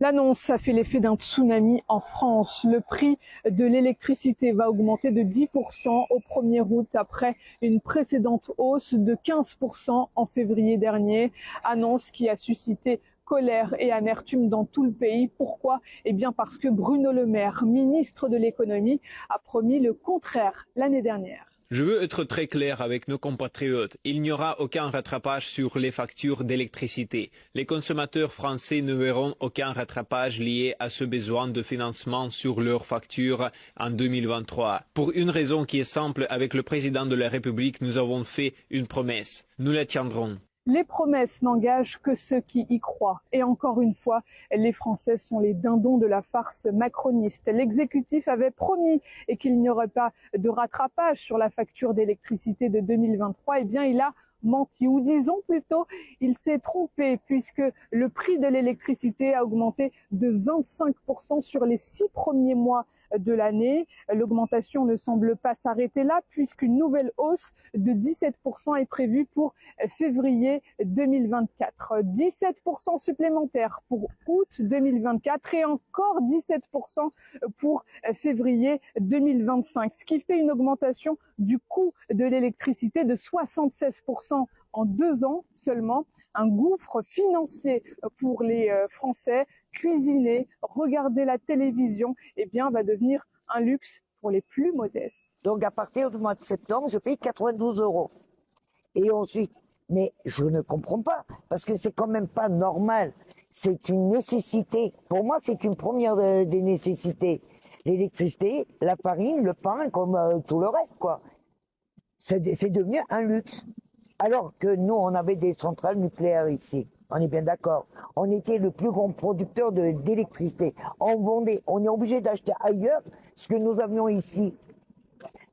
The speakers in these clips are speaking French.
L'annonce a fait l'effet d'un tsunami en France. Le prix de l'électricité va augmenter de 10% au 1er août après une précédente hausse de 15% en février dernier. Annonce qui a suscité colère et amertume dans tout le pays. Pourquoi? Eh bien parce que Bruno Le Maire, ministre de l'économie, a promis le contraire l'année dernière. Je veux être très clair avec nos compatriotes. Il n'y aura aucun rattrapage sur les factures d'électricité. Les consommateurs français ne verront aucun rattrapage lié à ce besoin de financement sur leurs factures en 2023. Pour une raison qui est simple, avec le président de la République, nous avons fait une promesse. Nous la tiendrons. Les promesses n'engagent que ceux qui y croient. Et encore une fois, les Français sont les dindons de la farce macroniste. L'exécutif avait promis qu'il n'y aurait pas de rattrapage sur la facture d'électricité de 2023. Eh bien, il a menti, ou disons plutôt, il s'est trompé puisque le prix de l'électricité a augmenté de 25% sur les 6 premiers mois de l'année. L'augmentation ne semble pas s'arrêter là puisqu'une nouvelle hausse de 17% est prévue pour février 2024. 17% supplémentaires pour août 2024 et encore 17% pour février 2025, ce qui fait une augmentation du coût de l'électricité de 76% en 2 ans seulement. Un gouffre financier pour les Français. Cuisiner, regarder la télévision, eh bien, va devenir un luxe pour les plus modestes. Donc à partir du mois de septembre, je paye 92 €. Et ensuite, mais je ne comprends pas, parce que c'est quand même pas normal. C'est une nécessité. Pour moi, c'est une première des nécessités. L'électricité, la farine, le pain, comme tout le reste, quoi. C'est devenu un luxe. Alors que nous, on avait des centrales nucléaires ici. On est bien d'accord. On était le plus grand producteur d'électricité. On vendait, on est obligé d'acheter ailleurs ce que nous avions ici.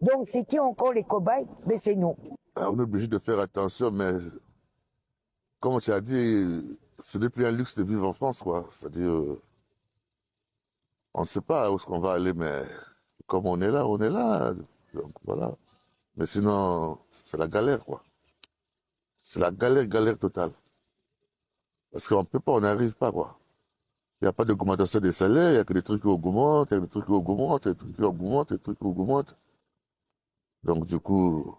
Donc, c'est qui encore les cobayes? Mais c'est nous. On est obligé de faire attention, mais comme tu as dit, ce n'est plus un luxe de vivre en France, quoi. C'est-à-dire, on ne sait pas où est-ce qu'on va aller, mais comme on est là, on est là. Donc voilà. Mais sinon, c'est la galère, quoi. C'est la galère totale. Parce qu'on ne peut pas, on n'arrive pas, quoi. Il n'y a pas d'augmentation des salaires, il n'y a que des trucs qui augmentent, il y a des trucs qui augmentent, des trucs qui augmentent, des trucs qui augmentent. Donc du coup,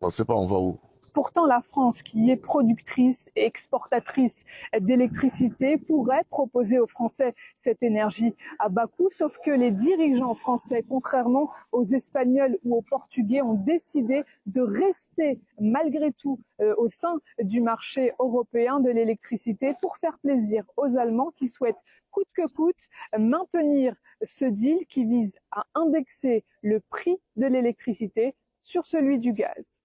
on ne sait pas on va où. Pourtant, la France, qui est productrice et exportatrice d'électricité, pourrait proposer aux Français cette énergie à bas coût, sauf que les dirigeants français, contrairement aux Espagnols ou aux Portugais, ont décidé de rester malgré tout au sein du marché européen de l'électricité pour faire plaisir aux Allemands qui souhaitent coûte que coûte maintenir ce deal qui vise à indexer le prix de l'électricité sur celui du gaz.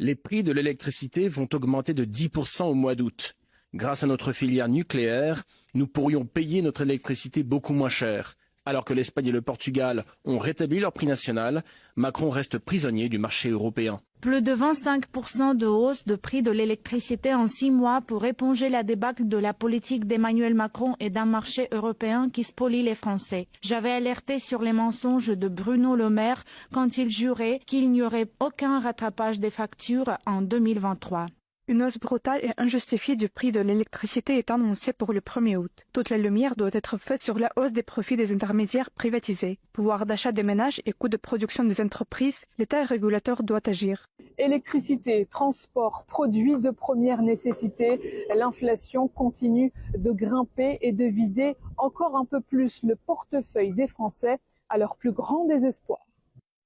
Les prix de l'électricité vont augmenter de 10% au mois d'août. Grâce à notre filière nucléaire, nous pourrions payer notre électricité beaucoup moins cher. Alors que l'Espagne et le Portugal ont rétabli leur prix national, Macron reste prisonnier du marché européen. Plus de 25% de hausse de prix de l'électricité en 6 mois pour éponger la débâcle de la politique d'Emmanuel Macron et d'un marché européen qui spolie les Français. J'avais alerté sur les mensonges de Bruno Le Maire quand il jurait qu'il n'y aurait aucun rattrapage des factures en 2023. Une hausse brutale et injustifiée du prix de l'électricité est annoncée pour le 1er août. Toute la lumière doit être faite sur la hausse des profits des intermédiaires privatisés. Pouvoir d'achat des ménages et coûts de production des entreprises, l'État régulateur doit agir. Électricité, transport, produits de première nécessité, l'inflation continue de grimper et de vider encore un peu plus le portefeuille des Français à leur plus grand désespoir.